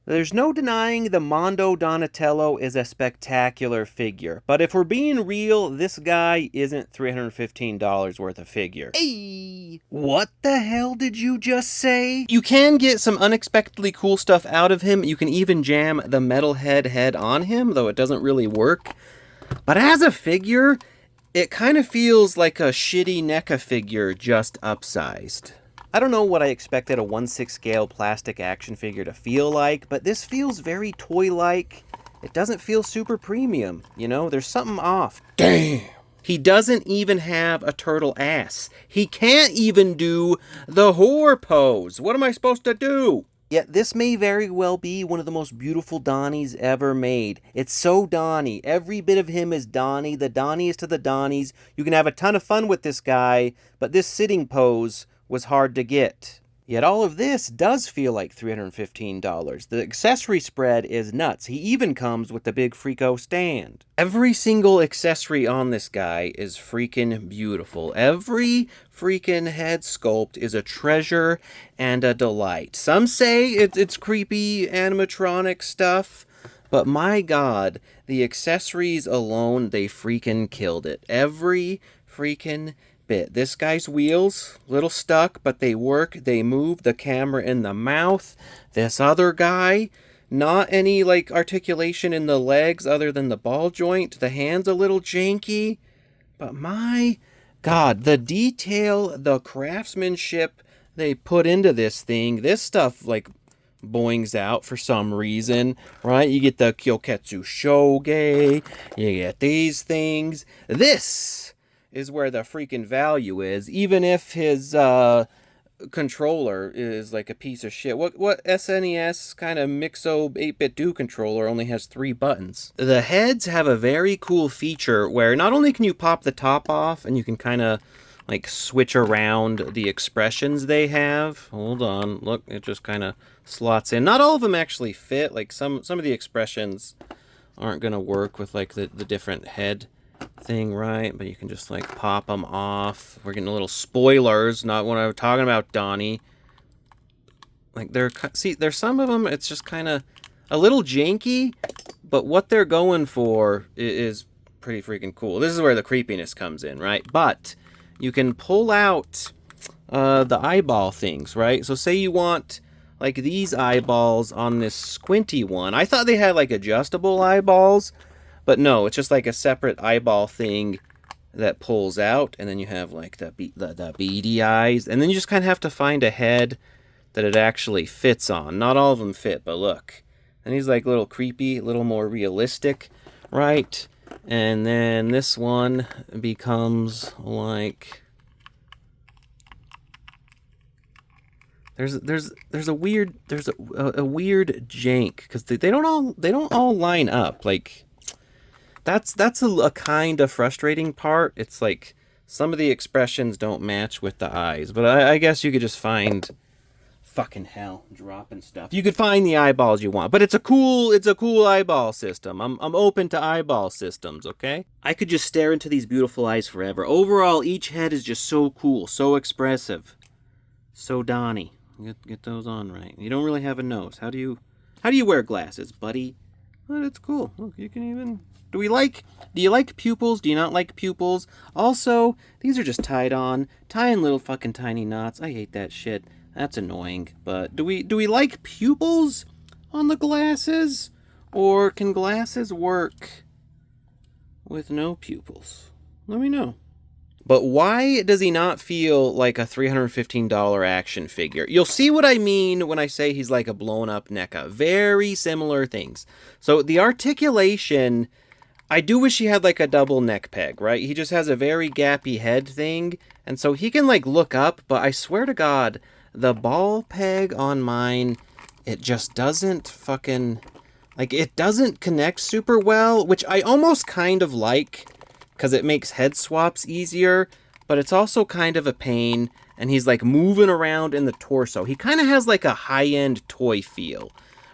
There's no denying the Mondo Donatello is a spectacular figure, but if we're being real, this guy isn't $315 worth of figure. Hey! What the hell did you just say? You can get some unexpectedly cool stuff out of him. You can even jam the metalhead head on him, though it doesn't really work. But as a figure, it kind of feels like a shitty NECA figure just upsized. I don't know what I expected a 1/6 scale plastic action figure to feel like, but this feels very toy-like. It doesn't feel super premium, you know? There's something off. Damn! He doesn't even have a turtle ass. He can't even do the whore pose. What am I supposed to do? Yet this may very well be one of the most beautiful Donnies ever made. It's so Donnie. Every bit of him is Donnie. The Donniest to the Donnies. You can have a ton of fun with this guy, but this sitting pose was hard to get. Yet all of this does feel like $315. The accessory spread is nuts. He even comes with the big Freako stand. Every single accessory on this guy is freaking beautiful. Every freaking head sculpt is a treasure and a delight. Some say it's creepy animatronic stuff, but my god, the accessories alone, they freaking killed it. Every freaking bit. This guy's wheels, little stuck, but they work, they move, the camera in the mouth. This other guy, not any like articulation in the legs other than the ball joint. The hand's a little janky, but my god, the detail, the craftsmanship they put into this thing, this stuff like boings out for some reason, right? You get the Kyoketsu Shoge, you get these things. This is where the freaking value is, even if his controller is like a piece of shit. What SNES kind of Mixo 8-bit do controller only has 3 buttons? The heads have a very cool feature where not only can you pop the top off and you can kind of like switch around the expressions they have. Hold on, look, it just kind of slots in. Not all of them actually fit. Like some of the expressions aren't gonna work with like the different head thing, right? But you can just like pop them off. We're getting a little spoilers, not when I was talking about Donnie. Like there's some of them, it's just kind of a little janky, but what they're going for is pretty freaking cool. This is where the creepiness comes in, right? But you can pull out the eyeball things, right? So say you want like these eyeballs on this squinty one. I thought they had like adjustable eyeballs, but no, it's just like a separate eyeball thing that pulls out, and then you have like the beady eyes, and then you just kind of have to find a head that it actually fits on. Not all of them fit, but look. And he's like a little creepy, a little more realistic, right? And then this one becomes like there's a weird weird jank because they don't all line up. Like that's a kind of frustrating part. It's like some of the expressions don't match with the eyes, but I guess you could just find fucking hell dropping stuff. You could find the eyeballs you want, but it's a cool eyeball system. I'm open to eyeball systems, okay? I could just stare into these beautiful eyes forever. Overall, each head is just so cool, so expressive, so Donnie. Get those on right. You don't really have a nose. How do you wear glasses, buddy? Well, that's cool. Look, you can even. Do you like pupils? Do you not like pupils? Also, these are just tied on, tying little fucking tiny knots. I hate that shit. That's annoying. But do we like pupils on the glasses? Or can glasses work with no pupils? Let me know. But why does he not feel like a $315 action figure? You'll see what I mean when I say he's like a blown up NECA. Very similar things. So the articulation, I do wish he had like a double neck peg, right? He just has a very gappy head thing. And so he can like look up, but I swear to God, the ball peg on mine, it just doesn't fucking, like it doesn't connect super well, which I almost kind of like, because it makes head swaps easier, but it's also kind of a pain, and he's like moving around in the torso. He kind of has like a high-end toy feel,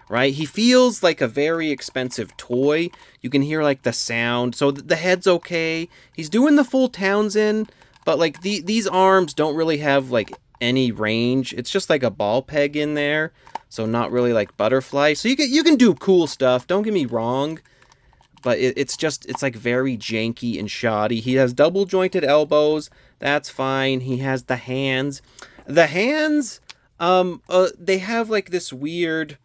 right? He feels like a very expensive toy. You can hear like the sound, so the head's okay. He's doing the full Townsend, but like these arms don't really have like any range. It's just like a ball peg in there, so not really like butterfly. So you can do cool stuff, don't get me wrong, but it's like very janky and shoddy. He has double jointed elbows, that's fine. He has the hands. The hands, they have like this weird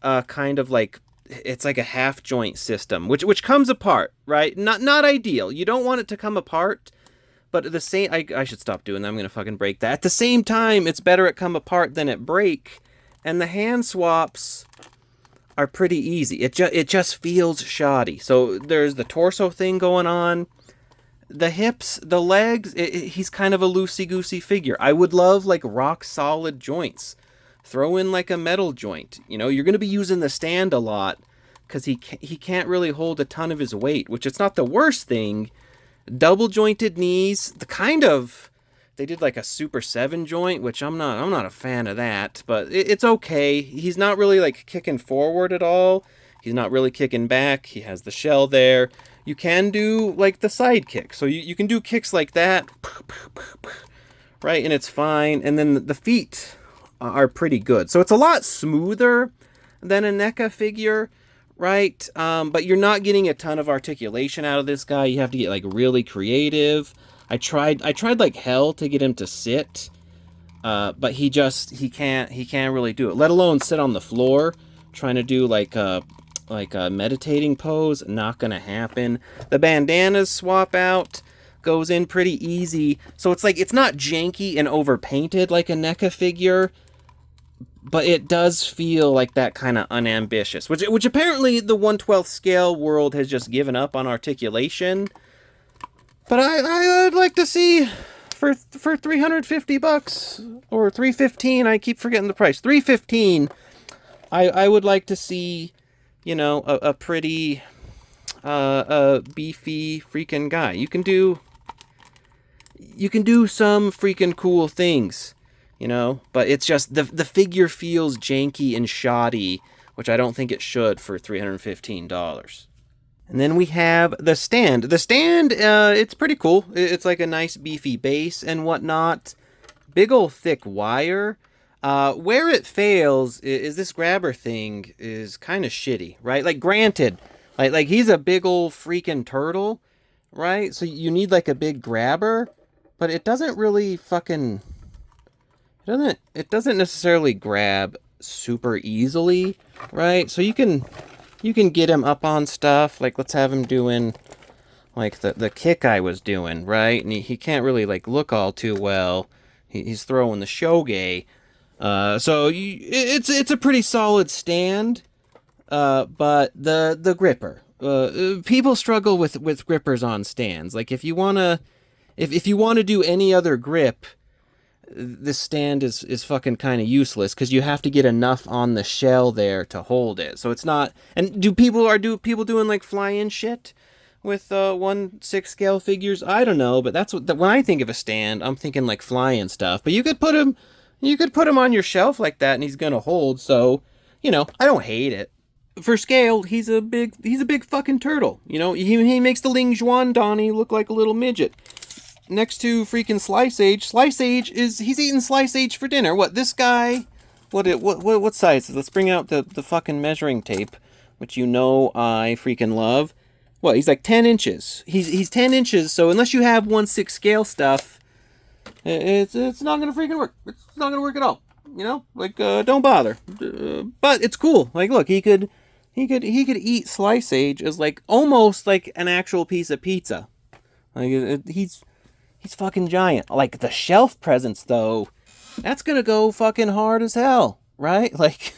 kind of like, it's like a half joint system, which comes apart, right? Not ideal. You don't want it to come apart, but at the same, I should stop doing that. I'm gonna fucking break that. At the same time, it's better it come apart than it break. And the hand swaps are pretty easy. It just feels shoddy. So there's the torso thing going on. The hips, the legs, he's kind of a loosey-goosey figure. I would love like rock solid joints. Throw in like a metal joint. You know, you're going to be using the stand a lot because he can't really hold a ton of his weight, which it's not the worst thing. Double jointed knees, they did like a Super 7 joint, which I'm not a fan of that, but it's okay. He's not really like kicking forward at all. He's not really kicking back. He has the shell there. You can do like the side kick. So you can do kicks like that, right? And it's fine. And then the feet are pretty good. So it's a lot smoother than a NECA figure, right? But you're not getting a ton of articulation out of this guy. You have to get like really creative. I tried like hell to get him to sit, but he can't really do it. Let alone sit on the floor, trying to do like a meditating pose. Not gonna happen. The bandanas swap out, goes in pretty easy. So it's like, it's not janky and overpainted like a NECA figure, but it does feel like that kind of unambitious, which apparently the 1/12 scale world has just given up on articulation. But I'd like to see for $350 or $315. I keep forgetting the price. $315. I would like to see, you know, a pretty beefy freaking guy. You can do some freaking cool things, you know, but it's just the figure feels janky and shoddy, which I don't think it should for $315. And then we have the stand. The stand, it's pretty cool. It's like a nice beefy base and whatnot. Big old thick wire. Where it fails is this grabber thing is kind of shitty, right? Like, granted, like he's a big old freaking turtle, right? So you need like a big grabber, but it doesn't really fucking... It doesn't necessarily grab super easily, right? So you can get him up on stuff. Like, let's have him doing like the kick I was doing, right? And he can't really like look all too well. He's throwing the shoge. So it's a pretty solid stand. But the gripper, people struggle with grippers on stands. Like, if you wanna do any other grip, this stand is fucking kind of useless, because you have to get enough on the shell there to hold it. So it's not. And do people doing like fly-in shit with 1/6 scale figures? I don't know, but that's when I think of a stand, I'm thinking like fly-in stuff. But you could put him on your shelf like that, and he's gonna hold. So, you know, I don't hate it. For scale, he's a big fucking turtle. You know, he makes the Ling Juan Donnie look like a little midget. Next to freaking Slice Age. Slice Age he's eating Slice Age for dinner. What, this guy, what size? Let's bring out the fucking measuring tape, which you know I freaking love. What, he's like 10 inches. He's 10 inches, so unless you have 1/6 scale stuff, it's not gonna freaking work. It's not gonna work at all. You know, like, don't bother. But it's cool. Like, look, he could eat Slice Age as like almost like an actual piece of pizza. Like, he's fucking giant. Like, the shelf presence, though, that's gonna go fucking hard as hell, right? Like,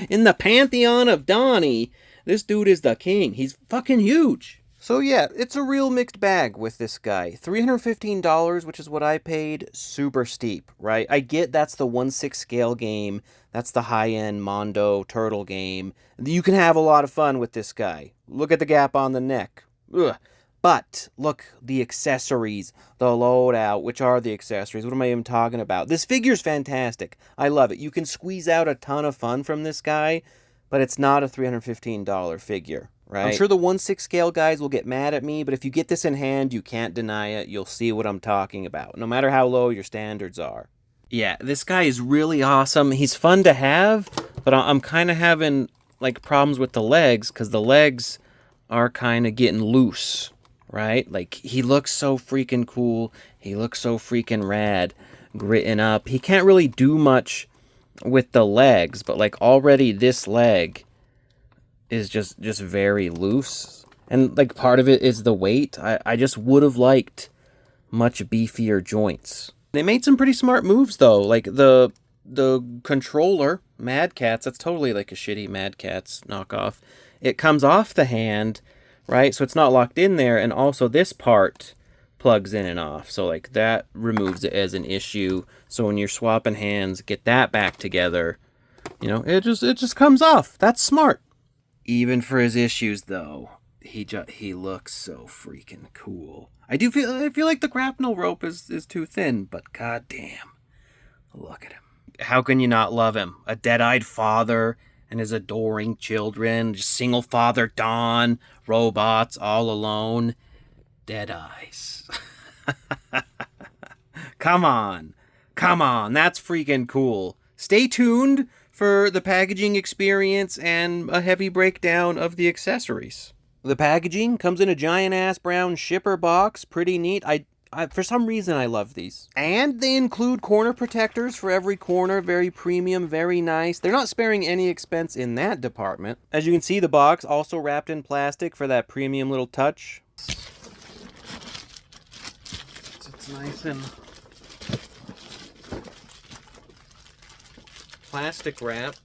in the pantheon of Donnie, this dude is the king. He's fucking huge. So yeah, it's a real mixed bag with this guy. $315, which is what I paid, super steep, right? I get that's the 1/6 scale game. That's the high-end Mondo turtle game. You can have a lot of fun with this guy. Look at the gap on the neck. Ugh. But look, the accessories, the loadout, which are the accessories. What am I even talking about? This figure's fantastic. I love it. You can squeeze out a ton of fun from this guy, but it's not a $315 figure. right? I'm sure the 1/6 scale guys will get mad at me, but if you get this in hand, you can't deny it. You'll see what I'm talking about, no matter how low your standards are. Yeah, this guy is really awesome. He's fun to have, but I'm kind of having like problems with the legs because the legs are kind of getting loose, right? Like, he looks so freaking cool. He looks so freaking rad, gritting up. He can't really do much with the legs, but like already this leg is just very loose. And like part of it is the weight. I just would have liked much beefier joints. They made some pretty smart moves though. Like the controller, Mad Catz, that's totally like a shitty Mad Catz knockoff. It comes off the hand, right? So it's not locked in there, and also this part plugs in and off. So like that removes it as an issue. So when you're swapping hands, get that back together. You know, it just comes off. That's smart. Even for his issues though, he looks so freaking cool. I feel like the grapnel rope is too thin, but goddamn, look at him. How can you not love him? A dead-eyed father and his adoring children, just single father Don, robots all alone, dead eyes. Come on, that's freaking cool. Stay tuned for the packaging experience and a heavy breakdown of the accessories. The packaging comes in a giant-ass brown shipper box. Pretty neat. I for some reason, I love these. And they include corner protectors for every corner. Very premium, very nice. They're not sparing any expense in that department. As you can see, the box also wrapped in plastic for that premium little touch. It's nice and plastic wrapped.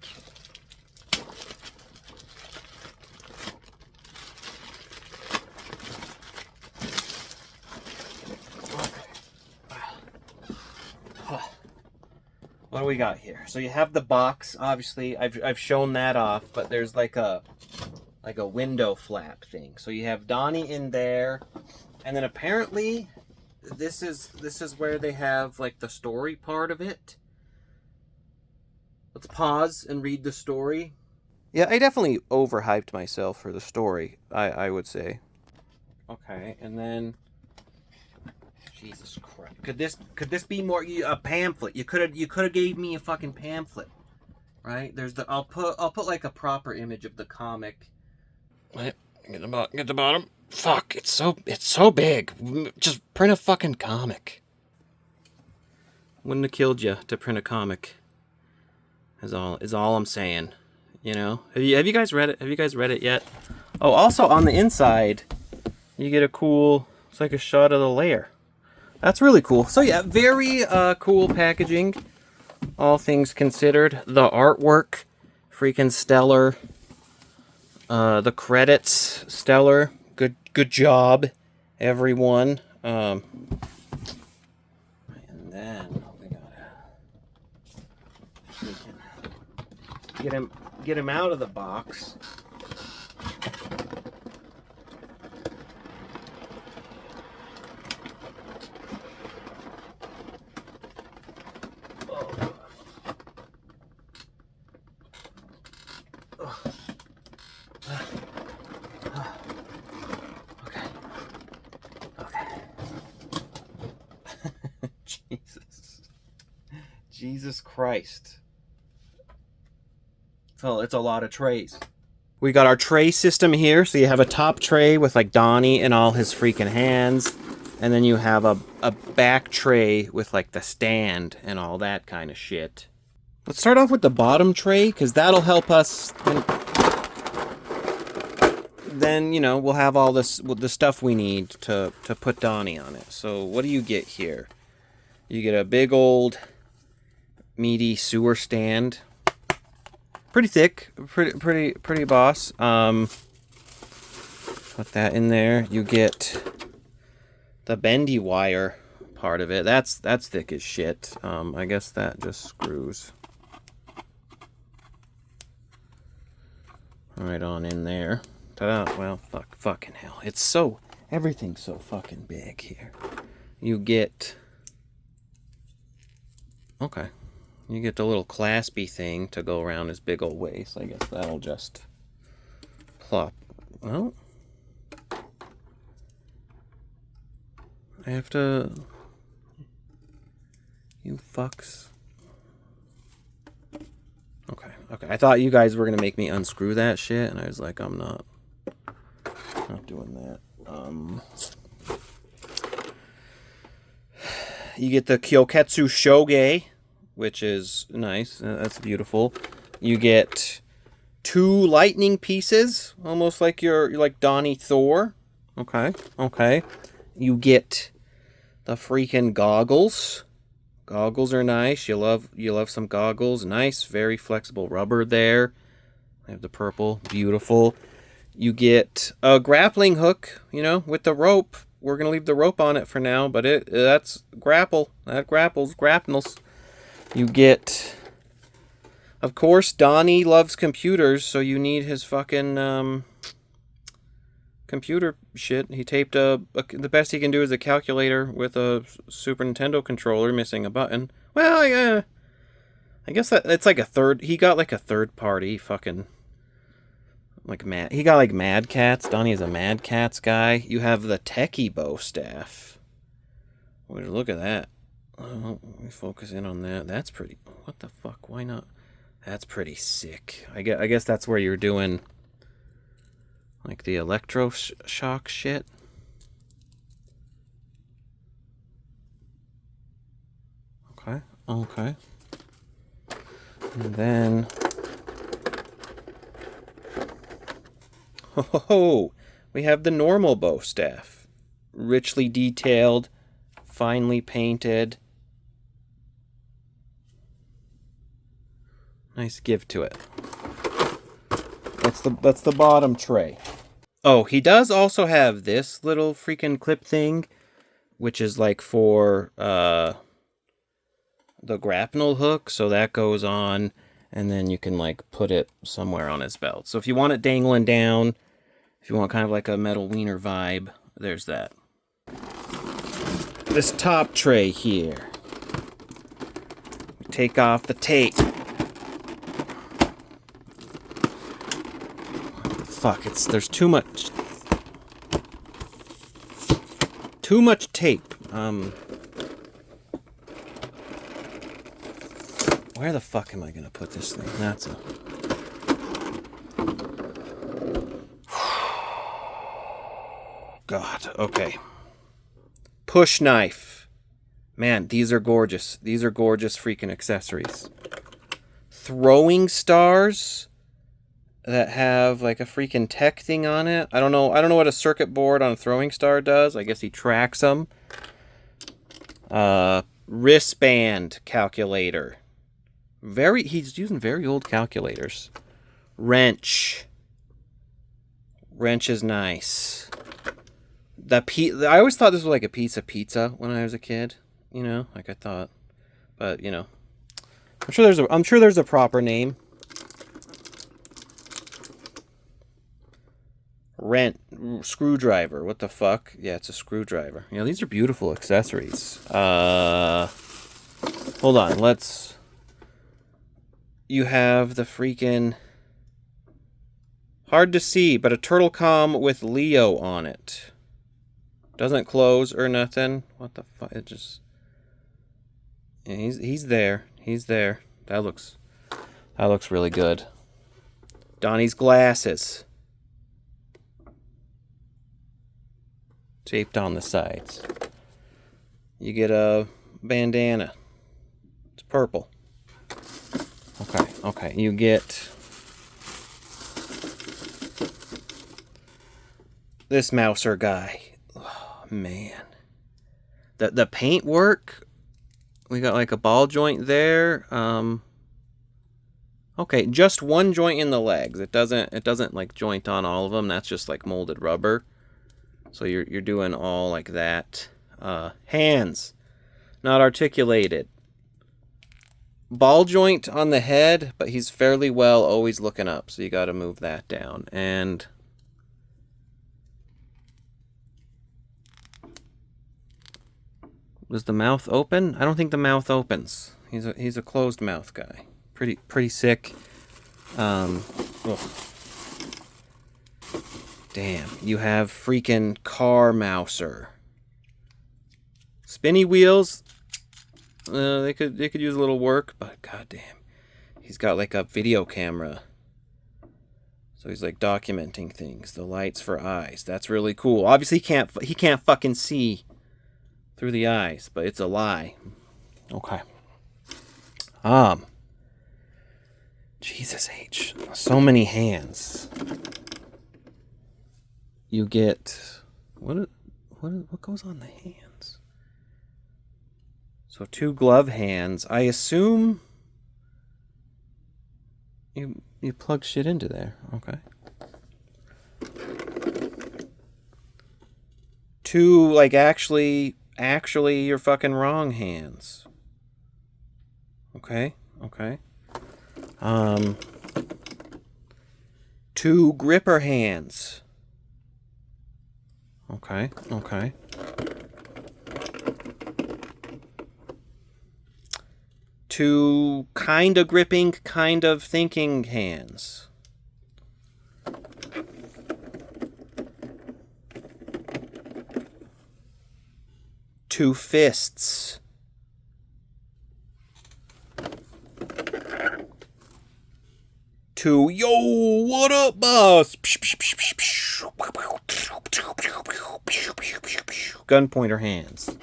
What do we got here? So you have the box. Obviously, I've shown that off, but there's like a window flap thing. So you have Donnie in there, and then apparently this is where they have like the story part of it. Let's pause and read the story. Yeah, I definitely overhyped myself for the story, I would say. Okay, and then Jesus Christ. Could this be more a pamphlet? You could have gave me a fucking pamphlet. Right? There's the I'll put like a proper image of the comic. Wait, get the bottom. Fuck, it's so big. Just print a fucking comic. Wouldn't have killed you to print a comic. Is all I'm saying. You know? Have you guys read it? Have you guys read it yet? Oh, also on the inside, you get it's like a shot of the layer. That's really cool. So yeah, very cool packaging, all things considered. The artwork, freaking stellar. The credits, stellar. Good job, everyone. And then we can get him out of the box. Jesus Christ. So it's a lot of trays. We got our tray system here. So you have a top tray with like Donnie and all his freaking hands. And then you have a back tray with like the stand and all that kind of shit. Let's start off with the bottom tray, because that'll help us. Then, you know, we'll have all the stuff we need to put Donnie on it. So what do you get here? You get a big old meaty sewer stand. Pretty thick, pretty boss. Put that in there. You get the bendy wire part of it. That's thick as shit. I guess that just screws right on in there. Ta-da. Well, fucking hell. Everything's so fucking big here. You get the little claspy thing to go around his big old waist. I guess that'll just plop Well, I have to... You fucks. Okay, okay. I thought you guys were gonna make me unscrew that shit, and I was like, I'm not doing that. You get the Kyoketsu Shoge, which is nice. That's beautiful. You get 2 lightning pieces, almost like you're like Donnie Thor. Okay, okay. You get the freaking goggles. Goggles are nice. You love some goggles. Nice, very flexible rubber there. I have the purple, beautiful. You get a grappling hook, you know, with the rope. We're gonna leave the rope on it for now, but that's grapple. That grapples. You get, of course, Donnie loves computers, so you need his fucking computer shit. He taped the best he can do is a calculator with a Super Nintendo controller missing a button. Well, yeah, I guess that it's like a third. He got like a third party fucking like he got like Mad Cats. Donnie is a Mad Cats guy. You have the Techie bow staff. Look at that. Let me focus in on that. That's pretty. What the fuck? Why not? That's pretty sick. I guess that's where you're doing like the electroshock shit. Okay, okay. And then, oh, we have the normal bow staff. Richly detailed, finely painted. Nice give to it. That's the bottom tray. Oh, he does also have this little freaking clip thing, which is like for the grapnel hook. So that goes on, and then you can like put it somewhere on his belt. So if you want it dangling down, if you want kind of like a metal wiener vibe, there's that. This top tray here. Take off the tape. Fuck, there's too much tape. Where the fuck am I gonna put this thing? That's a... God, okay. Push knife. Man, these are gorgeous. These are gorgeous freaking accessories. Throwing stars that have like a freaking tech thing on it. I don't know what a circuit board on a throwing star does. I guess he tracks them. Wristband calculator. He's using very old calculators. Wrench. Wrench is nice. I always thought this was like a piece of pizza when I was a kid. You know, like I thought. But, you know, I'm sure there's a proper name. Screwdriver. What the fuck? Yeah, it's a screwdriver. You know, these are beautiful accessories. Hold on. You have the freaking... Hard to see, but a turtle comm with Leo on it. Doesn't close or nothing. What the fuck? It just... Yeah, he's there. He's there. That looks really good. Donnie's glasses. Taped on the sides. You get a bandana. It's purple. Okay. You get this Mouser guy. Oh, man. The paint work. We got like a ball joint there. Okay, just one joint in the legs. It doesn't like joint on all of them. That's just like molded rubber. So you're doing all like that. Hands, not articulated. Ball joint on the head, but he's fairly well always looking up, so you got to move that down. And was the mouth open? I don't think the mouth opens. He's a closed mouth guy. Pretty sick. Damn Damn, you have freaking car mouser. Spinny wheels, they could use a little work, but goddamn, he's got like a video camera. So he's like documenting things. The lights for eyes. That's really cool. Obviously he can't fucking see through the eyes, but it's a lie. Okay. Jesus H. So many hands. You get what goes on the hands? So 2 glove hands. I assume you plug shit into there. Okay. 2 like actually you're fucking wrong hands. Okay. 2 gripper hands. Okay. 2 kind of gripping, kind of thinking hands. Two fists. Two, yo, what up, boss? Gun pointer hands.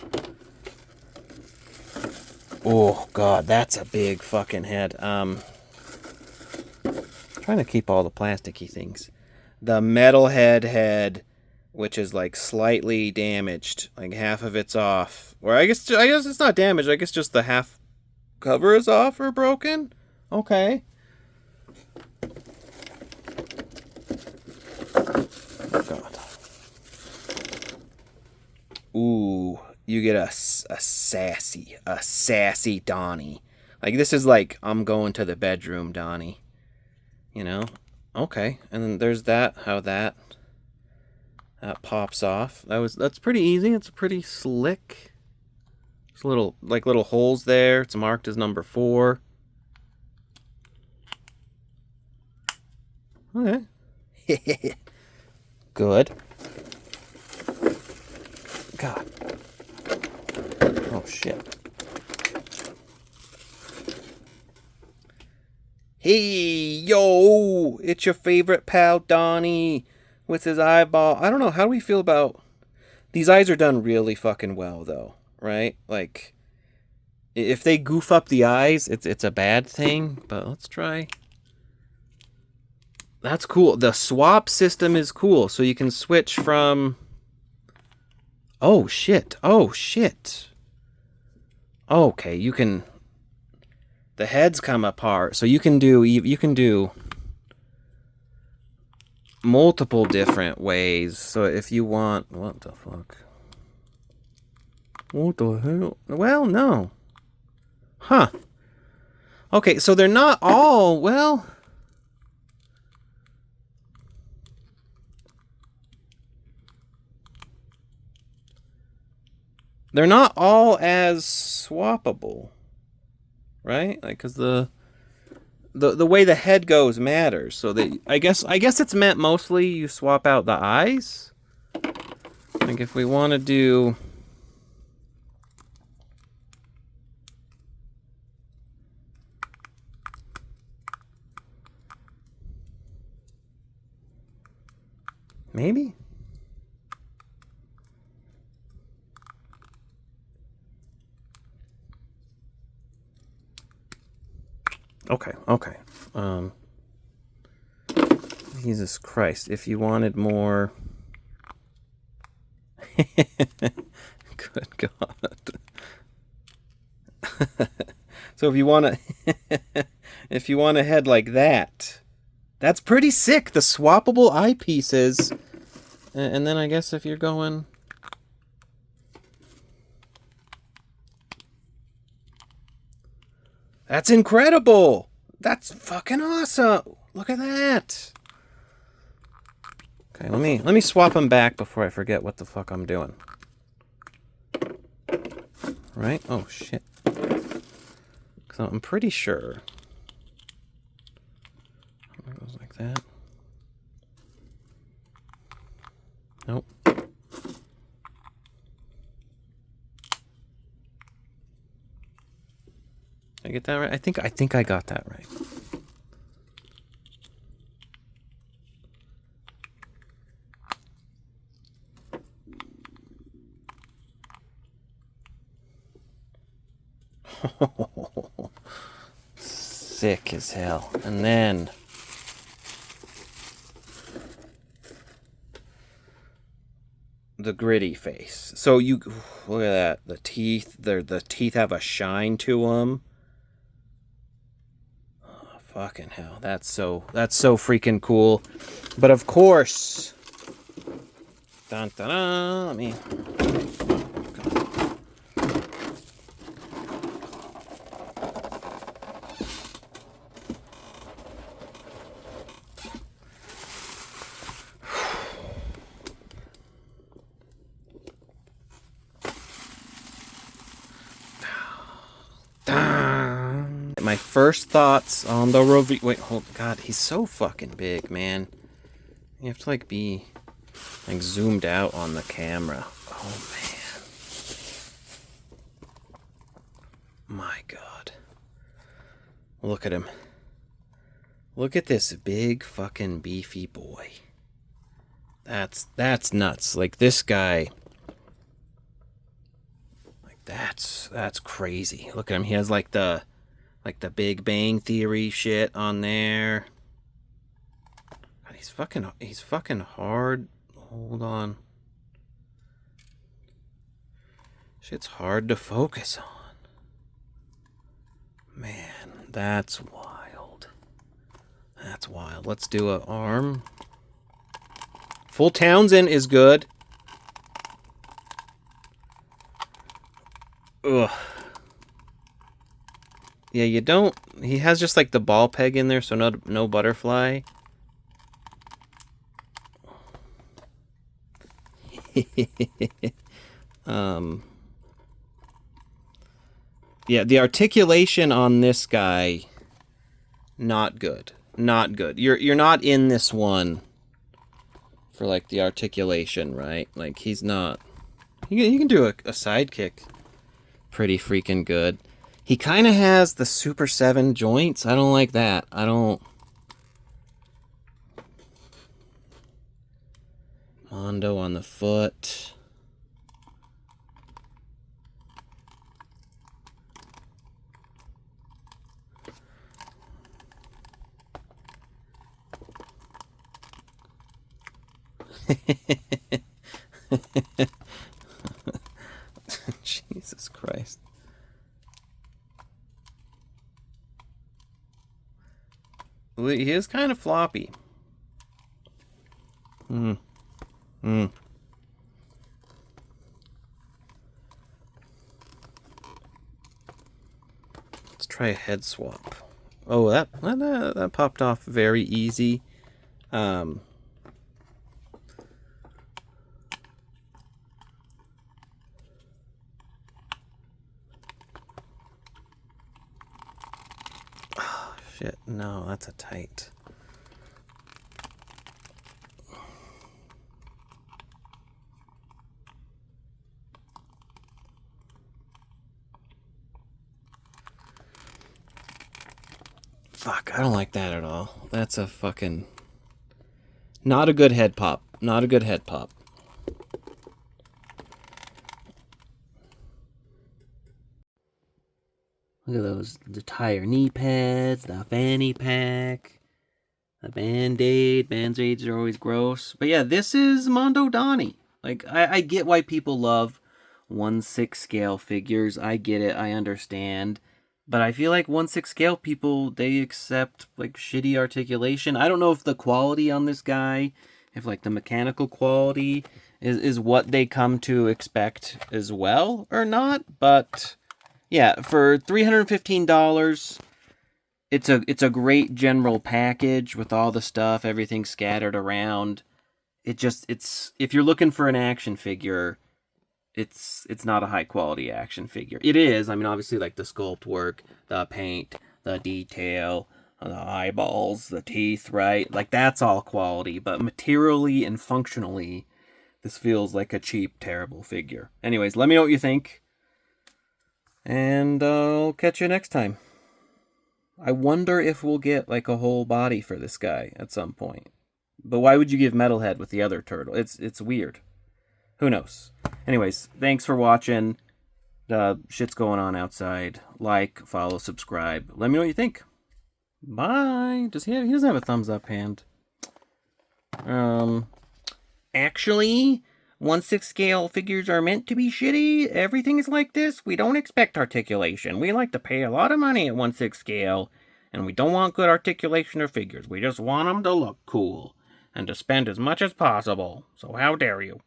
Oh, God, that's a big fucking head. Trying to keep all the plasticky things. The metalhead head, which is like slightly damaged. Like half of it's off. Or I guess it's not damaged. I guess just the half cover is off or broken. Okay. Oh, God. Ooh, you get a sassy Donnie. Like, this is like, I'm going to the bedroom, Donnie. You know? Okay. And then there's that, how that pops off. That's pretty easy. It's pretty slick. There's little holes there. It's marked as number 4. Okay. Good. God. Oh, shit. Hey, yo! It's your favorite pal, Donnie, with his eyeball. I don't know, how do we feel about... These eyes are done really fucking well, though, right? Like, if they goof up the eyes, it's a bad thing, but let's try... That's cool. The swap system is cool, so you can switch from... Oh, shit. Okay, you can... The heads come apart, so you can do multiple different ways. So if you want... What the fuck? What the hell? Well, no. Huh. Okay, so they're not all... Well... They're not all as swappable, right? Like, cause the way the head goes matters. So I guess it's meant mostly you swap out the eyes. Like if we want to do. Maybe. Okay. Jesus Christ, if you wanted more... Good God. So if you want a head like that, that's pretty sick. The swappable eyepieces. And then I guess if you're going... That's incredible! That's fucking awesome! Look at that! Okay, let me swap them back before I forget what the fuck I'm doing. Right? Oh, shit. So I'm pretty sure. It goes like that. get that right? I think I got that right. Sick as hell. And then the gritty face. So you look at that. The teeth have a shine to them. Oh, fucking hell. That's so freaking cool. But of course, dun, dun, dun, let me. My first thoughts on the review. Wait, hold. God, he's so fucking big, man. You have to like be like zoomed out on the camera. Oh man. My God. Look at him. Look at this big fucking beefy boy. That's nuts. Like this guy. Like that's crazy. Look at him. He has like the Big Bang Theory shit on there. God, he's fucking hard. Hold on. Shit's hard to focus on. Man, that's wild. That's wild. Let's do an arm. Full Townsend is good. Ugh. Yeah, you don't... He has just, like, the ball peg in there, so no butterfly. Yeah, the articulation on this guy, not good. Not good. You're not in this one for, like, the articulation, right? Like, he's not... You can do a side kick pretty freaking good. He kind of has the Super 7 joints. I don't like that. I don't... Mondo on the foot. Jesus Christ. He is kind of floppy. Let's try a head swap. Oh, that popped off very easy. Oh, shit. No, that's a tight. Fuck, I don't like that at all. That's a fucking... Not a good head pop. Not a good head pop. Look at those. The tire knee pads, the fanny pack, the Band-Aid. Band-Aids are always gross. But yeah, this is Mondo Donnie. Like, I get why people love 1/6 scale figures. I get it. I understand. But I feel like 1/6 scale people, they accept, like, shitty articulation. I don't know if the quality on this guy, if, like, the mechanical quality is what they come to expect as well or not. But, yeah, for $315, it's a great general package with all the stuff, everything scattered around. It's if you're looking for an action figure... It's not a high quality action figure. It is. I mean, obviously, like the sculpt work, the paint, the detail, the eyeballs, the teeth, right? Like that's all quality. But materially and functionally, this feels like a cheap, terrible figure. Anyways, let me know what you think. And I'll catch you next time. I wonder if we'll get like a whole body for this guy at some point. But why would you give Metalhead with the other turtle? It's weird. Who knows? Anyways, thanks for watching. Shit's going on outside. Like, follow, subscribe. Let me know what you think. Bye. He doesn't have a thumbs up hand. Actually, 1/6 scale figures are meant to be shitty. Everything is like this. We don't expect articulation. We like to pay a lot of money at 1/6 scale, and we don't want good articulation or figures. We just want them to look cool and to spend as much as possible. So how dare you?